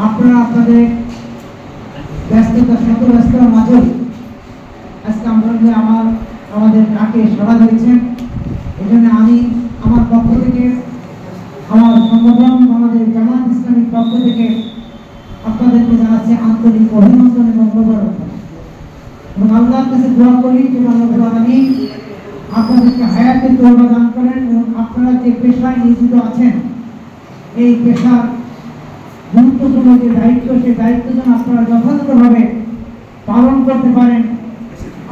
আপনারা আপনাদের ব্যস্ততা শত ব্যস্ততার মাঝে আজকে আমাদের ডাকে সাড়া দিয়েছেন। এই জন্য আমি আমার পক্ষ থেকে, আমার সংগঠন আমাদের জামাত ইসলামীর পক্ষ থেকে আপনাদেরকে জানাচ্ছি আন্তরিক অভিনন্দন এবং মোবারকবাদ। এবং আল্লাহর কাছে দোয়া করি যে আল্লাহ আলামিন আপনাদেরকে হায়াতের তৌবা দান করেন এবং আপনারা যে পেশায় নিয়োজিত আছেন এই পেশার গুরুত্বপূর্ণ যে দায়িত্ব, সেই দায়িত্ব যেন আপনারা যথাযথভাবে পালন করতে পারেন।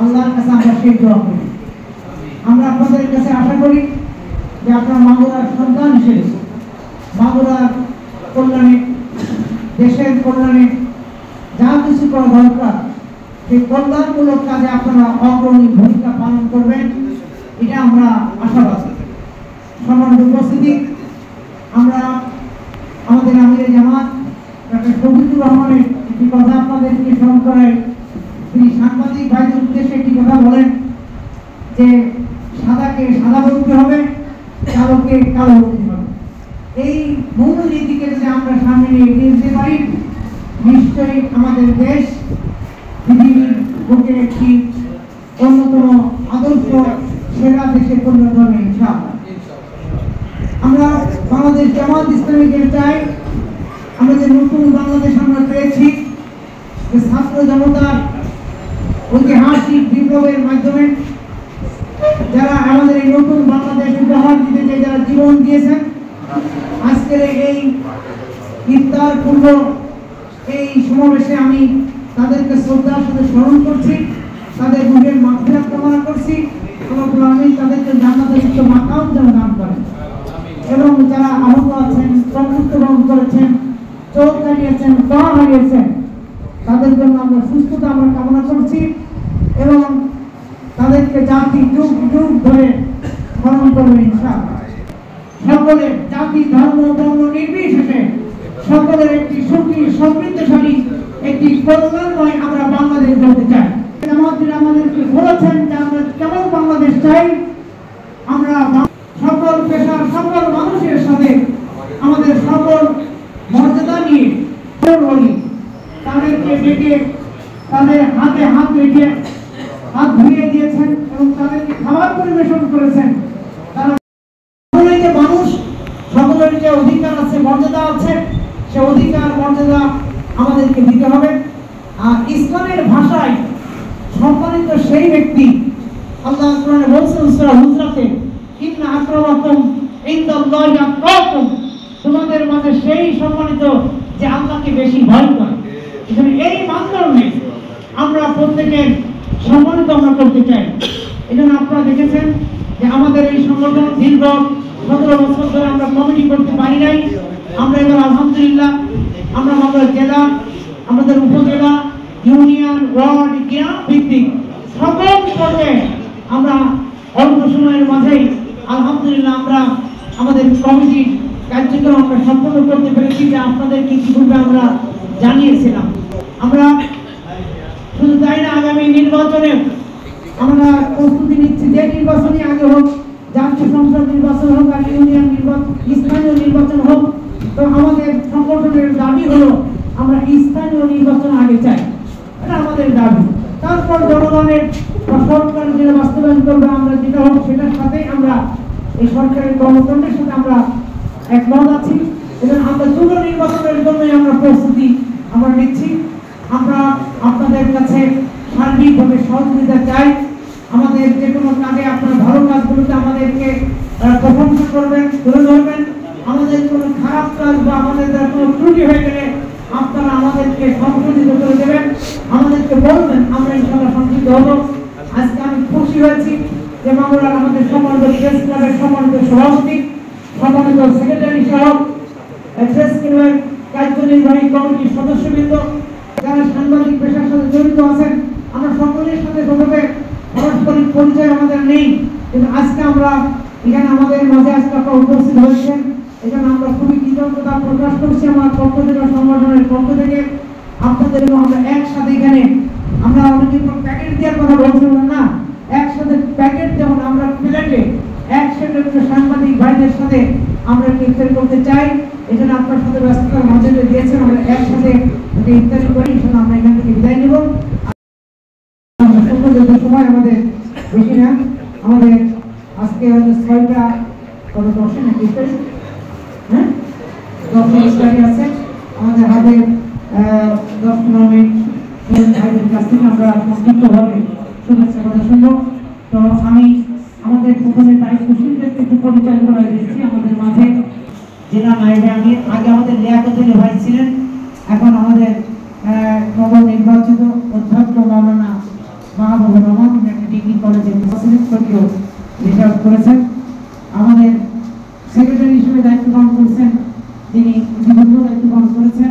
আল্লাহর কাছে আমরা সেই দোয়া করি। আমরা আপনাদের কাছে আশা করি যে আপনারা মাগুরার সন্তান হিসেবে মাগুরার কল্যাণে, দেশের কল্যাণে যা কিছু করা দরকার সেই কল্যাণমূলক কাজে আপনারা অগ্রণী ভূমিকা পালন করবেন, এটা আমরা আশাবাদী। সম্মানিত উপস্থিতি, আমরা আমাদের আমিরে জামাত ডক্টর শফিকুর রহমানের একটি কথা আপনাদেরকে স্মরণ করাই। তিনি সাংবাদিক ভাইদের উদ্দেশ্যে একটি কথা বলেন যে সাদাকে সাদা বলতে হবে, কালোকে কালো বলতে হবে। এই মূলনীতিকে যদি আমরা সামনে এগিয়ে যেতে পারি, নিশ্চয়ই আমাদের দেশ পৃথিবীর বুকে একটি অন্যতম আদর্শ সেরা দেশে পরিণত হবে ইনশাআল্লাহ। আমরা বাংলাদেশ জামাত ইসলামীকে চাই, আমাদের নতুন বাংলাদেশ আমরা পেয়েছি যে ছাত্র জনতার ঐতিহাসিক বিপ্লবের মাধ্যমে যারা আমাদের এই নতুন বাংলাদেশ উপহার দিতে চাই, যারা জীবন দিয়েছেন, আজকের এই ইফতার পূর্ব এই সমাবেশে আমি তাদেরকে শ্রদ্ধার সাথে স্মরণ করছি, তাদের রূহের মাগফিরাত কামনা করছি। আমি তাদেরকে জান্নাতের উচ্চ মাকাম যেন দান করেন এবং যারা আহত আছেন, মৃত্যুবরণ করেছেন, চোখ হারিয়েছেন, পা হারিয়েছেন, তাদের জন্য আমরা সুস্থতা আমরা কামনা করছি এবং তাদেরকে জাতি যুগ যুগ ধরে স্মরণ করবে ইনশাআল্লাহ। সকলের জাতি ধর্ম বর্ণ নির্বিশেষে সকলের একটি সুখী সমৃদ্ধশালী একটি কল্যাণময় আমরা বাংলাদেশ গড়তে চাই। আমাদেরকে বলেছেন যে আমরা কেমন বাংলাদেশ চাই। আমরা সকল পেশার সকল মানুষের সাথে আমাদের সকল মর্যাদা নিয়ে বলি, তাদেরকে ডেকে তাদের হাতে হাত রেখে হাত ধুয়ে দিয়েছেন এবং তাদেরকে খাবার পরিবেশন করেছেন। তারা সকলেই যে মানুষ, সকলের যে অধিকার আছে, মর্যাদা আছে, সে অধিকার মর্যাদা আমাদেরকে দিতে হবে। আর ইসলামের ভাষায় সম্মানিত সেই ব্যক্তি, আল্লাহ কোরআনে বলেছেন সূরা হুজরাতে, ইন্না আকরামাকুম ইনদাল্লাহি আতকাকুম, তোমাদের মাঝে সেই সম্মানিত যে আল্লাহকে বেশি ভয় করে। এজন্য এই মানদণ্ডে আমরা প্রত্যেকের সম্মানিত আমরা করতে চাই। এজন্য আপনারা দেখেছেন যে আমাদের এই সংগঠন দীর্ঘ 17 বছর ধরে আমরা কমিটি করতে পারি নাই। আমরা এবার আলহামদুলিল্লাহ আমরা আমাদের জেলা, আমাদের উপজেলা, ইউনিয়ন, ওয়ার্ড, গ্রাম ভিত্তিক সকল পর্যায়ে আমরা অল্প সময়ের মাঝেই আলহামদুলিল্লাহ আমরা আমাদের কমিটির কার্যক্রম আমরা সম্পন্ন করতে পেরেছি, যে আপনাদেরকে কিভাবে আমরা জানিয়েছিলাম। আমরা শুধু তাই না, আগামী নির্বাচনে আমরা প্রস্তুতি নিচ্ছি। যে নির্বাচনই আগে হোক, জাতীয় সংসদ নির্বাচন হোক আর ইউনিয়ন নির্বাচন, স্থানীয় নির্বাচন হোক, তো আমাদের সংগঠনের দাবি হলো আমরা স্থানীয় নির্বাচন আগে চাই, এটা আমাদের দাবি। তারপর জনগণের সরকার যেটা বাস্তবায়ন করবে, আমরা যেটা হোক সেটার সাথে আমরা এই সরকারের গণতন্ত্রের সাথে আমরা একমত আছি। এবং আমরা দ্রুত নির্বাচনের জন্যই আমরা প্রস্তুতি আমরা নিচ্ছি। আমরা আপনাদের কাছে সার্বিকভাবে সহযোগিতা চাই। আমাদের যে কোনো কাজে আপনারা ভালো কাজগুলোতে আমাদেরকে প্রশংসা করবেন, তুলে ধরবেন। আমাদের কোনো খারাপ কাজ বা আমাদের কোনো ত্রুটি হয়ে গেলে আপনারা আমাদেরকে সংশোধিত করে দেবেন, আমাদেরকে বলবেন, আমরা ইনশাআল্লাহ সংশোধিত হব। আজকে আমি খুশি হয়েছি যে মাগুরার আমাদের সম্মানিত প্রেস ক্লাবের সম্মানিত সভাপতি, সম্মানিত সেক্রেটারি সহ প্রেস ক্লাবের কার্যনির্বাহী কমিটির সদস্যবৃন্দ, যারা সাংবাদিক পেশার সাথে জড়িত আছেন, আমরা সকলের সাথে কোনোভাবে পারস্পরিক পরিচয় আমাদের নেই, কিন্তু আজকে আমরা এখানে আমাদের মাঝে আজকে আপনারা উপস্থিত হয়েছেন, এখানে আমরা খুবই কৃতজ্ঞতা প্রকাশ করছি। আমার পক্ষ থেকে, সংগঠনের পক্ষ থেকে আপনাদের আমরা একসাথে এখানে আমরা অনেকে প্যাকেট দেওয়ার কথা বলছিলাম না, একসাথে প্যাকেট যেমন আমরা প্লেটে একসাথে সাংবাদিক ভাইদের সাথে আমরা একটু ইফতারি করতে চাই। এই জন্য আপনার সাথে ব্যস্ততার মাঝে দিয়েছেন, আমরা একসাথে ইফতারি করি। এই জন্য আমরা এখান থেকে বিদায় নেব। সময় আমাদের বেশি না, আমাদের আজকে হচ্ছে 6টা কত 10 নাকি ইফতারি, হ্যাঁ 10 ইফতারি আছে আমাদের হাতে। 10-15 মিনিট ভাইদের কাছ থেকে আমরা সংক্ষিপ্তভাবে শুভেচ্ছা কথা শুনবো। তো আমি আমাদের প্রথমে দায়িত্বশীলদেরকে একটু পরিচয় করে দিচ্ছি আমাদের মাঝে। জেলা নায়েবে আমির, আগে আমাদের লিয়াকত আলী ভাই ছিলেন, এখন আমাদের নবনির্বাচিত অধ্যক্ষ মাওলানা মাহবুবুর রহমান ডিগ্রি কলেজের রিসার্চ করেছেন। আমাদের সেক্রেটারি হিসেবে দায়িত্ব পালন করেছেন, তিনি বিভিন্ন দায়িত্ব পালন করেছেন।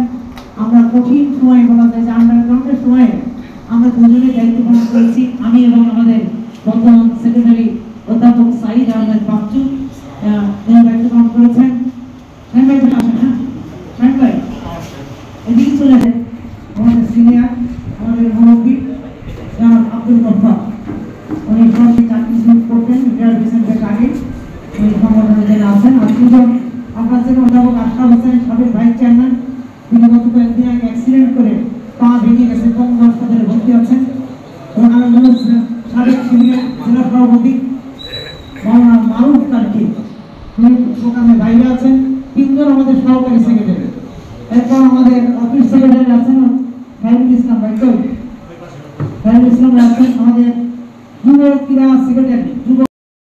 আমরা কঠিন সময় বলা যায় যে আন্ডারগ্রাউন্ডের সময়ে আমরা দুজনে দায়িত্ব পালন করেছি, আমি এবং আমাদের বর্তমান সেক্রেটারি অধ্যাপক সাইদ আহমেদ বাচ্চু, তিনি দায়িত্ব পালন করেছেন। এদিকে চলে যায় আমাদের সিনিয়র, আমাদের মুরব্বী আব্দুল গফফার, উনি সরকারি চাকরি শুরু করতেন রিটায়ার রিসেন্টের আগে, উনি সংগঠনের জন্য আছেন। আর দুজন আপনার থেকে অধ্যাপক আশরাফ হোসেন, সাবেক ভাইস চেয়ারম্যান, তিনি গত কয়েকদিন আগে অ্যাক্সিডেন্ট করে পা ভেঙে গেছে, কম হাসপাতালে ভর্তি আছেন। এবং আলমদুল সাবেক সিনিয়র জেলা সভাপতি মাওলানা মারুফ কালকি, তিনি প্রোগ্রামে বাইরে আছেন। তিনজন আমাদের সহকারী সেক্রেটারি। এরপর আমাদের অফিস সেক্রেটারি আছেন খায়রুল ইসলাম ভাই, খায়রুল ইসলাম আছেন আমাদের যুব ক্রীড়া সেক্রেটারি।